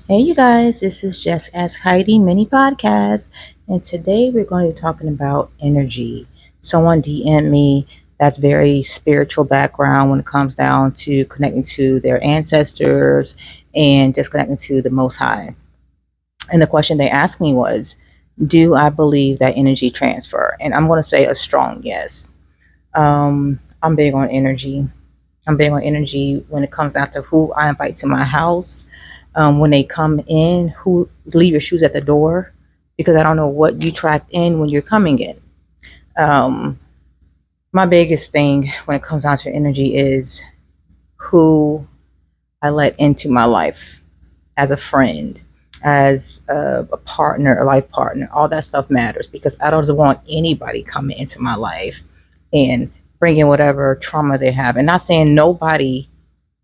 Hey, you guys, this is Just Ask Heidi mini podcast, and today we're going to be talking about energy. Someone DM me that's very spiritual background when it comes down to connecting to their ancestors and just connecting to the Most High. And the question they asked me was, do I believe that energy transfer? And I'm going to say a strong yes. I'm big on energy. I'm big on energy when it comes down to who I invite to my house. When they come in, who leave your shoes at the door, because I don't know what you tracked in when you're coming in. Um, my biggest thing when it comes down to energy is who I let into my life as a friend, as a partner, a life partner. All that stuff matters because I don't want anybody coming into my life and bringing whatever trauma they have. And not saying nobody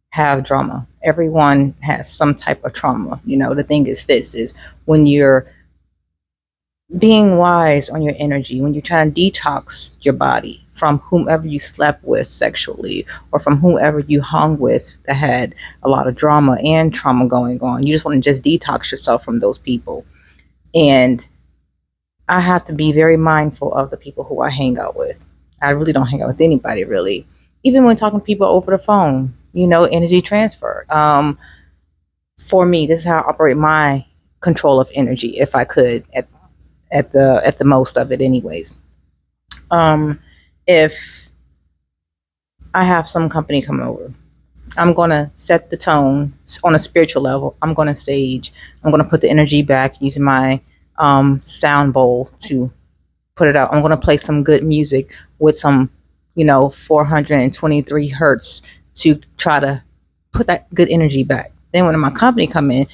have drama. Everyone has some type of trauma. The thing is this is when you're being wise on your energy, when you're trying to detox your body from whomever you slept with sexually or from whomever you hung with that had a lot of drama and trauma going on. You just want to just detox yourself from those people. And I have to be very mindful of the people who I hang out with. I really don't hang out with anybody really. Even when talking to people over the phone, energy transfer. For me, this is how I operate my control of energy, if I could, at the most of it, anyways. If I have some company come over, I'm gonna set the tone on a spiritual level. I'm gonna sage. I'm gonna put the energy back using my sound bowl to put it out. I'm gonna play some good music with some, 423 hertz to try to put that good energy back. Then when my company come in,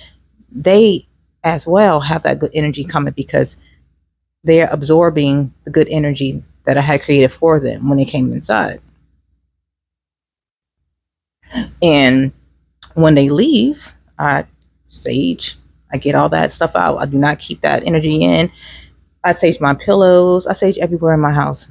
they as well have that good energy coming because they're absorbing the good energy that I had created for them when they came inside. And when they leave, I sage. I get all that stuff out. I do not keep that energy in. I sage my pillows. I sage everywhere in my house.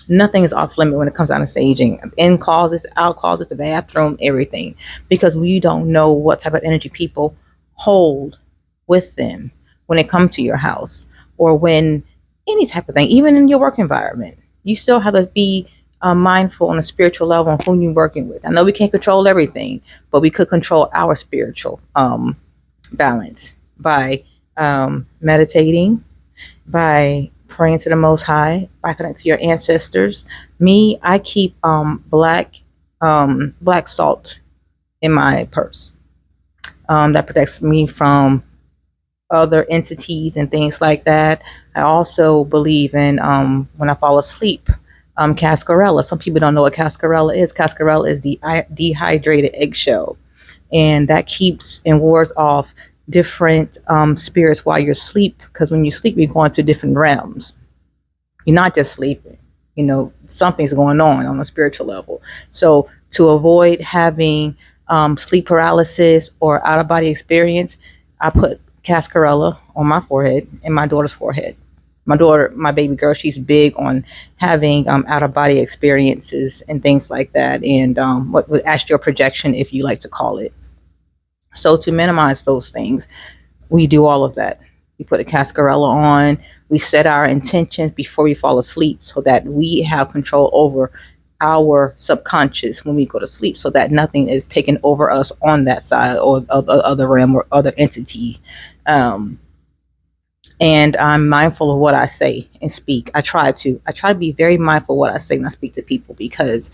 Nothing is off limit when it comes down to saging. In closets, out closets, the bathroom, everything. Because we don't know what type of energy people hold with them when they come to your house or when any type of thing, even in your work environment. You still have to be mindful on a spiritual level on who you're working with. I know we can't control everything, but we could control our spiritual balance by meditating, by praying to the Most High, by connecting to your ancestors. Me, I keep black salt in my purse. That protects me from other entities and things like that. I also believe in when I fall asleep, cascarella. Some people don't know what cascarella is. Cascarella is the dehydrated eggshell, and that keeps and wards off different spirits while you're asleep. Because when you sleep, you go into different realms. You're not just sleeping. Something's going on a spiritual level. So to avoid having sleep paralysis or out of body experience, I put cascarella on my forehead and my daughter's forehead. My daughter, my baby girl, she's big on having out of body experiences and things like that, and what astral projection, if you like to call it. So to minimize those things, we do all of that. We put a cascarella on. We set our intentions before we fall asleep so that we have control over our subconscious when we go to sleep so that nothing is taken over us on that side or of other realm or other entity. Um, and I'm mindful of what I say and speak. I try to be very mindful of what I say when I speak to people because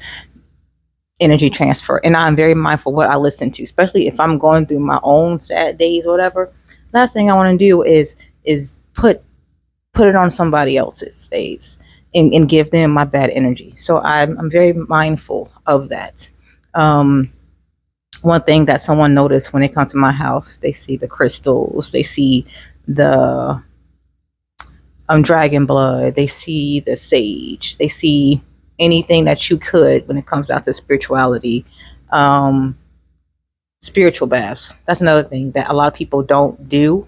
energy transfer. And I'm very mindful of what I listen to, especially if I'm going through my own sad days or whatever. Last thing I want to do is put it on somebody else's days and give them my bad energy. So I'm very mindful of that. Um, One thing that someone noticed when they come to my house, they see the crystals, they see the dragon blood, they see the sage, they see anything that you could when it comes out to spirituality. Um, Spiritual baths. That's another thing that a lot of people don't do.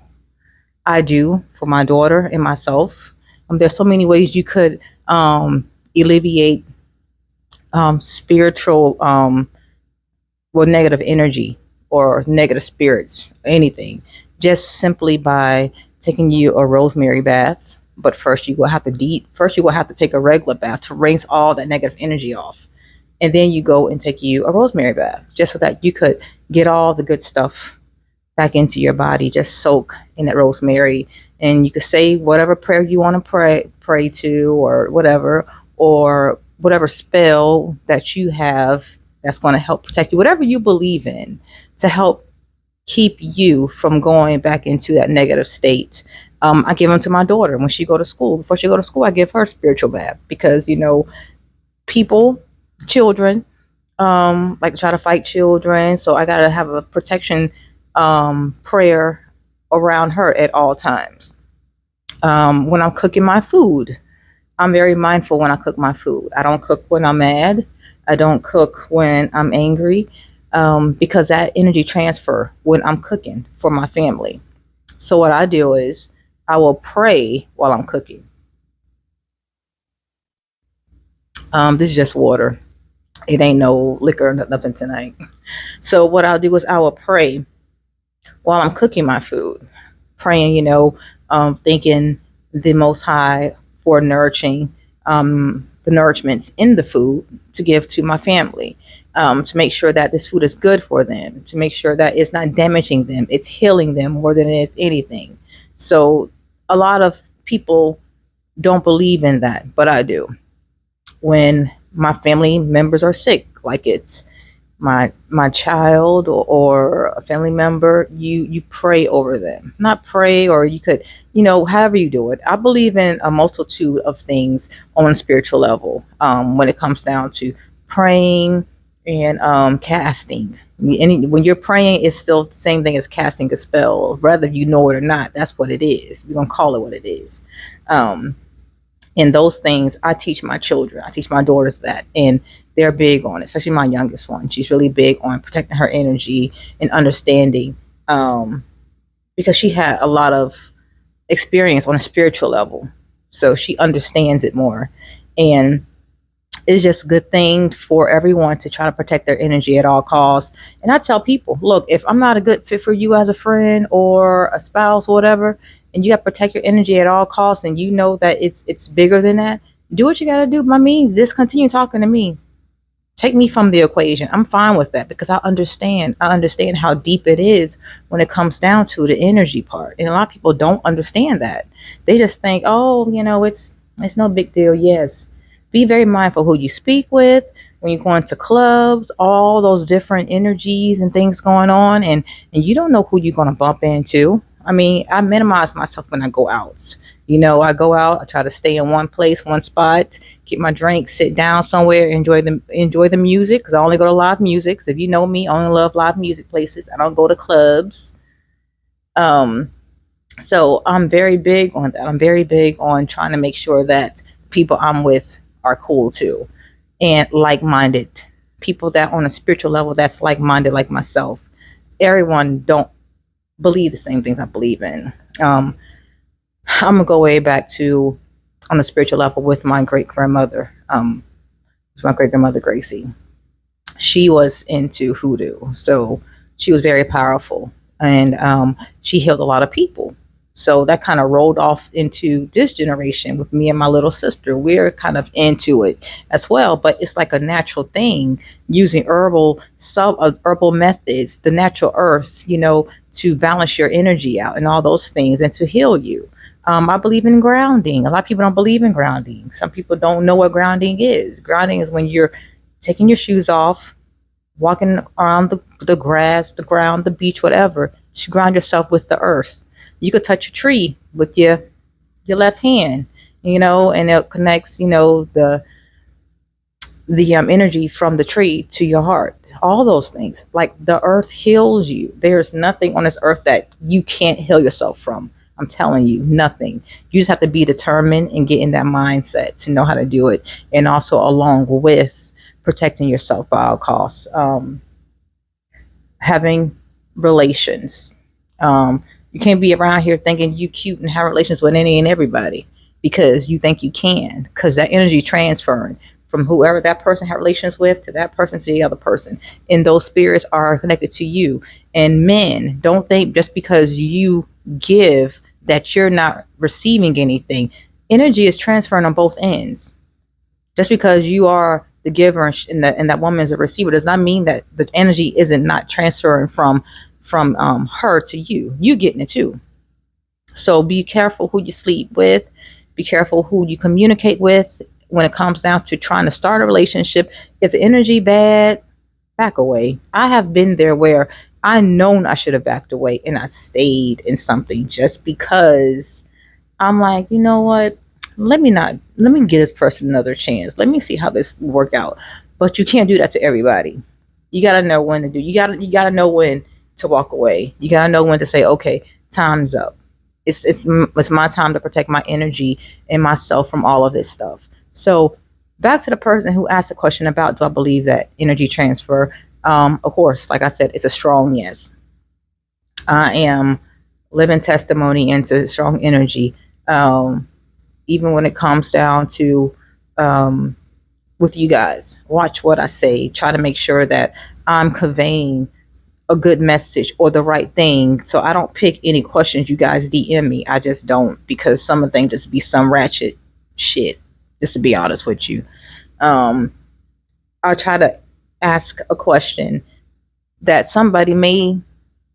I do for my daughter and myself. There's so many ways you could alleviate spiritual, well, negative energy or negative spirits, anything, just simply by taking you a rosemary bath. But first you will have to first you will have to take a regular bath to rinse all that negative energy off. And then you go and take you a rosemary bath just so that you could get all the good stuff back into your body. Just soak in that rosemary, and you could say whatever prayer you want to pray to, or whatever spell that you have that's going to help protect you, whatever you believe in, to help keep you from going back into that negative state. I give them to my daughter when she go to school. Before she go to school, I give her a spiritual bath, because people, children, like to try to fight children. So I gotta have a protection prayer around her at all times. When I'm cooking my food, I'm very mindful when I cook my food. I don't cook when I'm mad. I don't cook when I'm angry, because that energy transfer when I'm cooking for my family. So what I do is I will pray while I'm cooking. This is just water. It ain't no liquor, nothing tonight. So what I'll do is I will pray while I'm cooking my food, praying, thanking the Most High for nourishing the nourishments in the food to give to my family, to make sure that this food is good for them, to make sure that it's not damaging them, it's healing them more than it is anything. So a lot of people don't believe in that, but I do. When my family members are sick, like it's my child, or a family member, you pray over them. Not pray, or you could, however you do it. I believe in a multitude of things on a spiritual level, when it comes down to praying and casting. When you're praying, it's still the same thing as casting a spell, whether you know it or not. That's what it is. We're gonna call it what it is. And those things I teach my children. I teach my daughters that, and they're big on it, especially my youngest one. She's really big on protecting her energy and understanding, because she had a lot of experience on a spiritual level. So she understands it more. And it's just a good thing for everyone to try to protect their energy at all costs. And I tell people, look, if I'm not a good fit for you as a friend or a spouse or whatever, and you got to protect your energy at all costs, and you know that it's bigger than that, do what you got to do. By means, just continue talking to me. Take me from the equation. I'm fine with that, because I understand. I understand how deep it is when it comes down to the energy part. And a lot of people don't understand that. They just think, oh, it's no big deal. Yes. Be very mindful who you speak with when you're going to clubs, all those different energies and things going on, and you don't know who you're going to bump into. I mean, I minimize myself when I go out. I go out, I try to stay in one place, one spot, get my drink, sit down somewhere, enjoy the music, because I only go to live music. So if you know me, I only love live music places. I don't go to clubs. So I'm very big on that. I'm very big on trying to make sure that people I'm with are cool too, and like-minded people, that on a spiritual level, that's like-minded like myself. Everyone don't believe the same things I believe in. I'm gonna go way back to, on a spiritual level, with my great grandmother, my great grandmother Gracie. She was into hoodoo, so she was very powerful, and she healed a lot of people. So that kind of rolled off into this generation with me and my little sister. We're kind of into it as well, but it's like a natural thing, using herbal methods, the natural earth, to balance your energy out and all those things, and to heal you. I believe in grounding. A lot of people don't believe in grounding. Some people don't know what grounding is. Grounding is when you're taking your shoes off, walking around the grass, the ground, the beach, whatever, to ground yourself with the earth. You could touch a tree with your left hand, and it connects, the energy from the tree to your heart. All those things, like the earth heals you. There's nothing on this earth that you can't heal yourself from. I'm telling you, nothing. You just have to be determined and get in that mindset to know how to do it, and also along with protecting yourself by all costs. Having relations. You can't be around here thinking you cute and have relations with any and everybody, because you think you can, because that energy transferring from whoever that person had relations with to that person to the other person, and those spirits are connected to you, And men, don't think just because you give that you're not receiving anything. Energy is transferring on both ends. Just because you are the giver and that woman is a receiver does not mean that the energy isn't not transferring from her to you. You getting it too. So be careful who you sleep with. Be careful who you communicate with when it comes down to trying to start a relationship. If the energy bad, back away. I have been there where I known I should have backed away and I stayed in something just because I'm like, you know what? Let me give this person another chance. Let me see how this work out. But you can't do that to everybody. You gotta know when to do. You gotta know when to walk away. You gotta know when to say, okay, time's up. It's my time to protect my energy and myself from all of this stuff. So back to the person who asked the question about, do I believe that energy transfer? Of course, like I said, it's a strong yes. I am living testimony into strong energy. Um, Even when it comes down to um, with you guys, watch what I say. Try to make sure that I'm conveying a good message or the right thing. So I don't pick any questions you guys DM me. I just don't, because some of the things just be some ratchet shit. Just to be honest with you, um, I'll try to ask a question that somebody may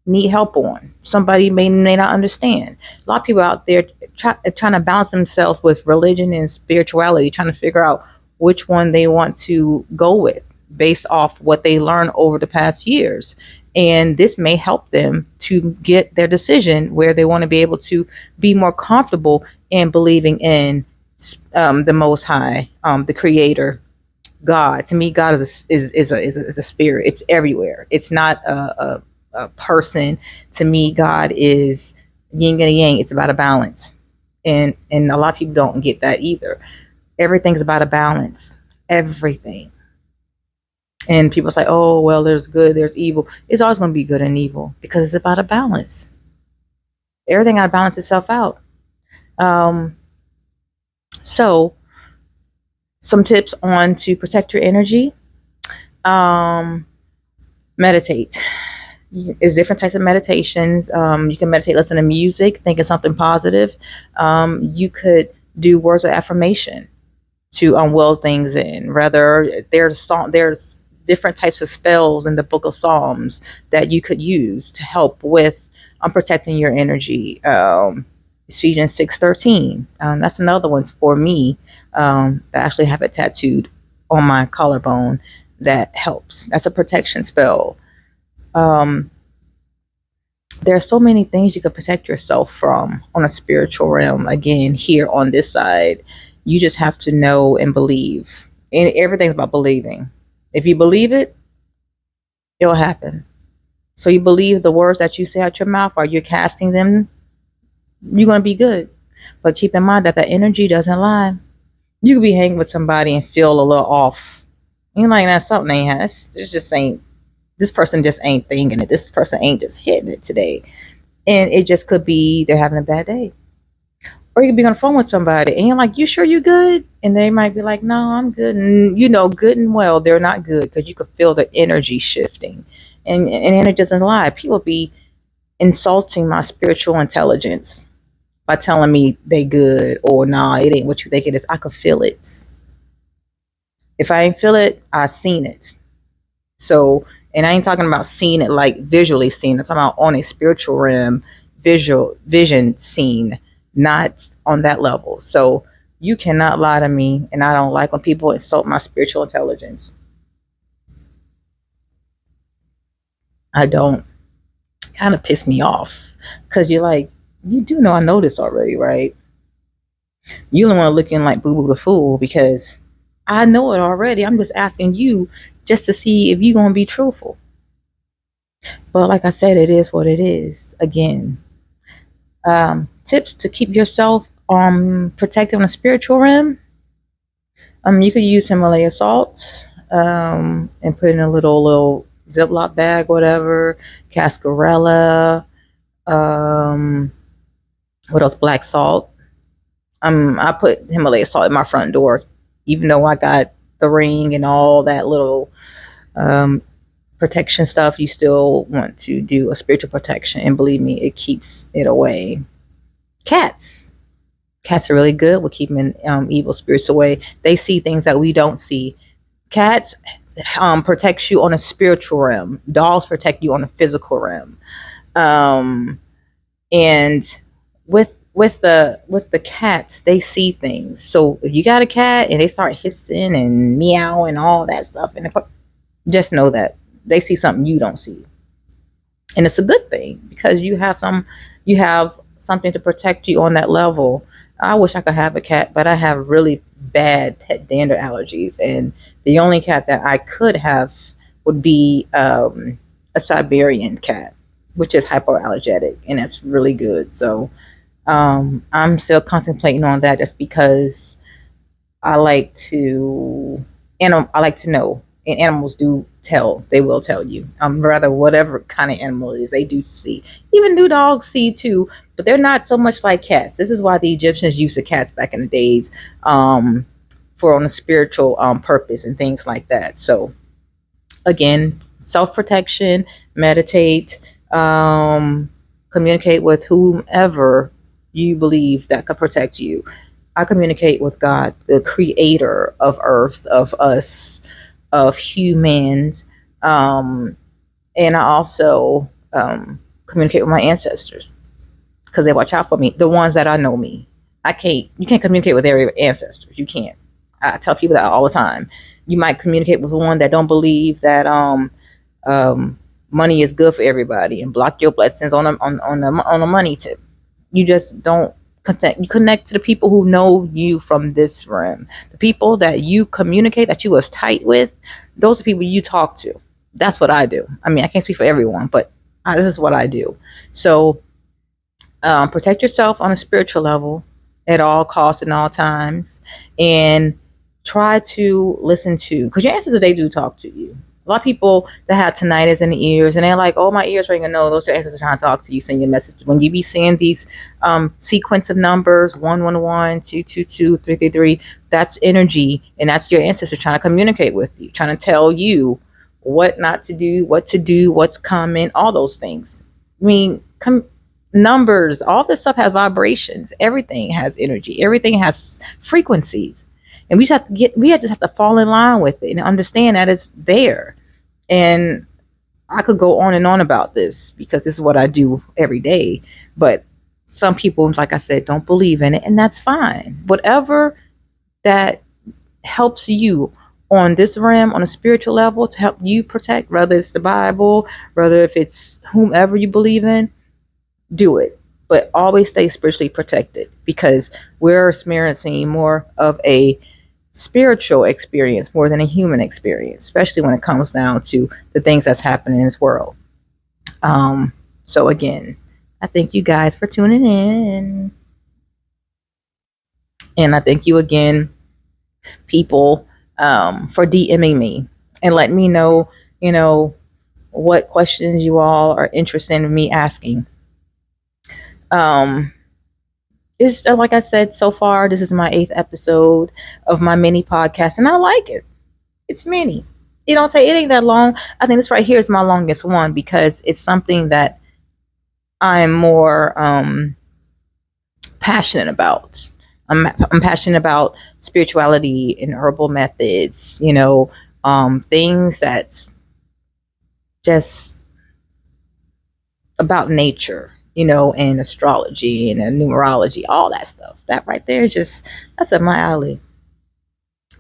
need help on. Somebody may not understand. A lot of people out there trying to balance themselves with religion and spirituality, trying to figure out which one they want to go with based off what they learned over the past years. And this may help them to get their decision where they want to be able to be more comfortable in believing in the Most High, the Creator, God. To me, God is a spirit. It's everywhere. It's not a person. To me, God is yin and yang. It's about a balance, and a lot of people don't get that either. Everything's about a balance. Everything. And people say, "Oh, well, there's good, there's evil." It's always going to be good and evil because it's about a balance. Everything got to balance itself out. Um, so, some tips on to protect your energy. Um, Meditate. It's different types of meditations. You can meditate, listen to music, think of something positive. You could do words of affirmation to will things in. Rather, there's different types of spells in the Book of Psalms that you could use to help with protecting your energy. Ephesians 6:13. That's another one for me. I actually have it tattooed on my collarbone. That helps. That's a protection spell. Um, there are so many things you could protect yourself from on a spiritual realm. Again, here on this side, you just have to know and believe. And everything's about believing. If you believe it, it'll happen. So you believe the words that you say out your mouth, or you're casting them, you're going to be good. But keep in mind that the energy doesn't lie. You could be hanging with somebody and feel a little off. You're like, that something ain't. It just ain't. This person just ain't thinking it. This person ain't just hitting it today. And it just could be they're having a bad day. Or you could be on the phone with somebody and you're like, you sure you good? And they might be like, no, I'm good. And you know, good and well, they're not good because you could feel the energy shifting. And it doesn't lie. People be insulting my spiritual intelligence by telling me they good or nah, it ain't what you think it is. I could feel it. If I ain't feel it, I seen it. So, and I ain't talking about seeing it like visually seen. I'm talking about on a spiritual realm, vision seen, not on that level. So you cannot lie to me, and I don't like when people insult my spiritual intelligence. I don't. Kind of piss me off because you're like, you do know I know this already, right? You don't want to looking like Boo Boo the Fool because I know it already. I'm just asking you just to see if you're going to be truthful. But like I said, it is what it is. Again, tips to keep yourself protected on a spiritual realm. You could use Himalaya salt and put in a little Ziploc bag, whatever, cascarella. What else? Black salt. I put Himalaya salt in my front door, even though I got the ring and all that little protection stuff, you still want to do a spiritual protection, and believe me, it keeps it away. Cats. Cats are really good with keeping evil spirits away. They see things that we don't see. Cats protects you on a spiritual realm. Dogs protect you on a physical realm. Um, and with the cats, they see things. So if you got a cat and they start hissing and meow and all that stuff, and just know that they see something you don't see, and it's a good thing because you have something to protect you on that level. I wish I could have a cat, but I have really bad pet dander allergies, and the only cat that I could have would be a Siberian cat, which is hypoallergenic, and that's really good. So I'm still contemplating on that, just because I like to, I like to know, and animals do tell. They will tell you. Rather whatever kind of animal it is, they do see. Even do dogs see too, but they're not so much like cats. This is why the Egyptians used the cats back in the days, for on a spiritual purpose and things like that. So again, self protection, meditate, communicate with whomever you believe that could protect you. I communicate with God, the creator of earth, of us, of humans. And I also communicate with my ancestors because they watch out for me, the ones that I know me. You can't communicate with every ancestor. You can't. I tell people that all the time. You might communicate with one that don't believe that money is good for everybody and block your blessings on a money tip. You just don't connect. You connect to the people who know you from this realm. The people that you communicate, that you was tight with, those are people you talk to. That's what I do. I mean, I can't speak for everyone, but this is what I do. So protect yourself on a spiritual level at all costs and all times, and try to listen to, because your ancestors, they do talk to you. A lot of people that have tinnitus in the ears, and they're like, "Oh, my ears ringing." No, those are your ancestors trying to talk to you, send you a message. When you be seeing these sequence of numbers, 111, 222, 333, that's energy, and that's your ancestors trying to communicate with you, trying to tell you what not to do, what to do, what's coming, all those things. I mean, numbers, all this stuff has vibrations. Everything has energy. Everything has frequencies, and we just have to fall in line with it and understand that it's there. And I could go on and on about this because this is what I do every day. But some people, like I said, don't believe in it, and that's fine. Whatever that helps you on this realm, on a spiritual level, to help you protect, whether it's the Bible, whether if it's whomever you believe in, do it. But always stay spiritually protected, because we're experiencing more of a spiritual experience more than a human experience, especially when it comes down to the things that's happening in this world. So again, I thank you guys for tuning in, and I thank you again, people, for DMing me and letting me know, what questions you all are interested in me asking. It's like I said, so far, this is my 8th episode of my mini podcast, and I like it. It's mini. It ain't that long. I think this right here is my longest one because it's something that I'm more passionate about. I'm passionate about spirituality and herbal methods, things that's just about nature, and astrology and numerology, all that stuff. That right there is that's up my alley.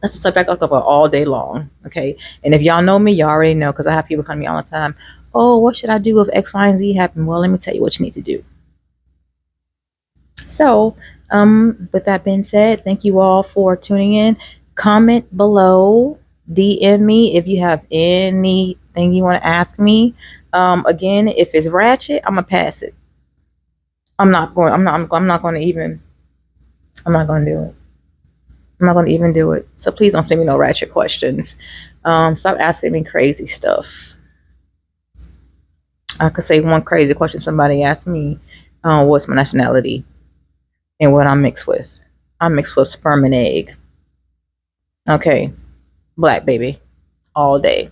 That's a subject I talk about all day long. Okay. And if y'all know me, y'all already know, because I have people come to me all the time. "Oh, what should I do if X, Y, and Z happen?" Well, let me tell you what you need to do. So, with that being said, thank you all for tuning in. Comment below, DM me if you have anything you want to ask me. Again, if it's ratchet, I'm gonna pass it. I'm not going to do it. I'm not going to even do it. So please don't send me no ratchet questions. Stop asking me crazy stuff. I could say one crazy question somebody asked me, what's my nationality and what I'm mixed with. I'm mixed with sperm and egg. Okay. Black baby. All day.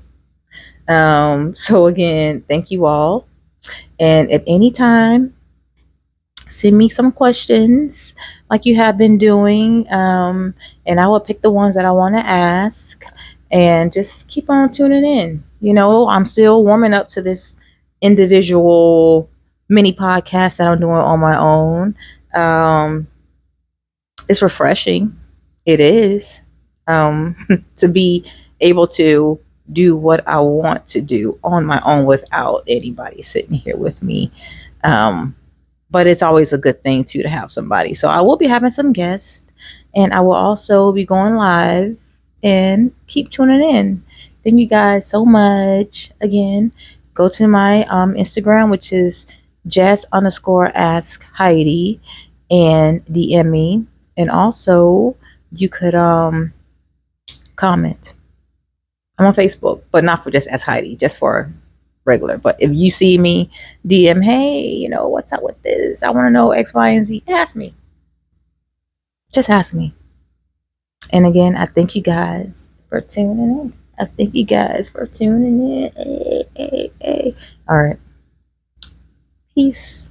So again, thank you all. And at any time, send me some questions like you have been doing. And I will pick the ones that I want to ask and just keep on tuning in. I'm still warming up to this individual mini podcast that I'm doing on my own. Um, it's refreshing. It is, to be able to do what I want to do on my own without anybody sitting here with me. Um, but it's always a good thing too to have somebody. So I will be having some guests, and I will also be going live, and keep tuning in. Thank you guys so much. Again, go to my Instagram, which is Jess_ask Heidi, and DM me. And also you could comment. I'm on Facebook, but not for just Ask Heidi, just for regular. But if you see me DM, hey, what's up with this? I want to know X, Y, and Z. Ask me. Just ask me. And again, I thank you guys for tuning in. I thank you guys for tuning in. Hey, hey, hey. All right. Peace.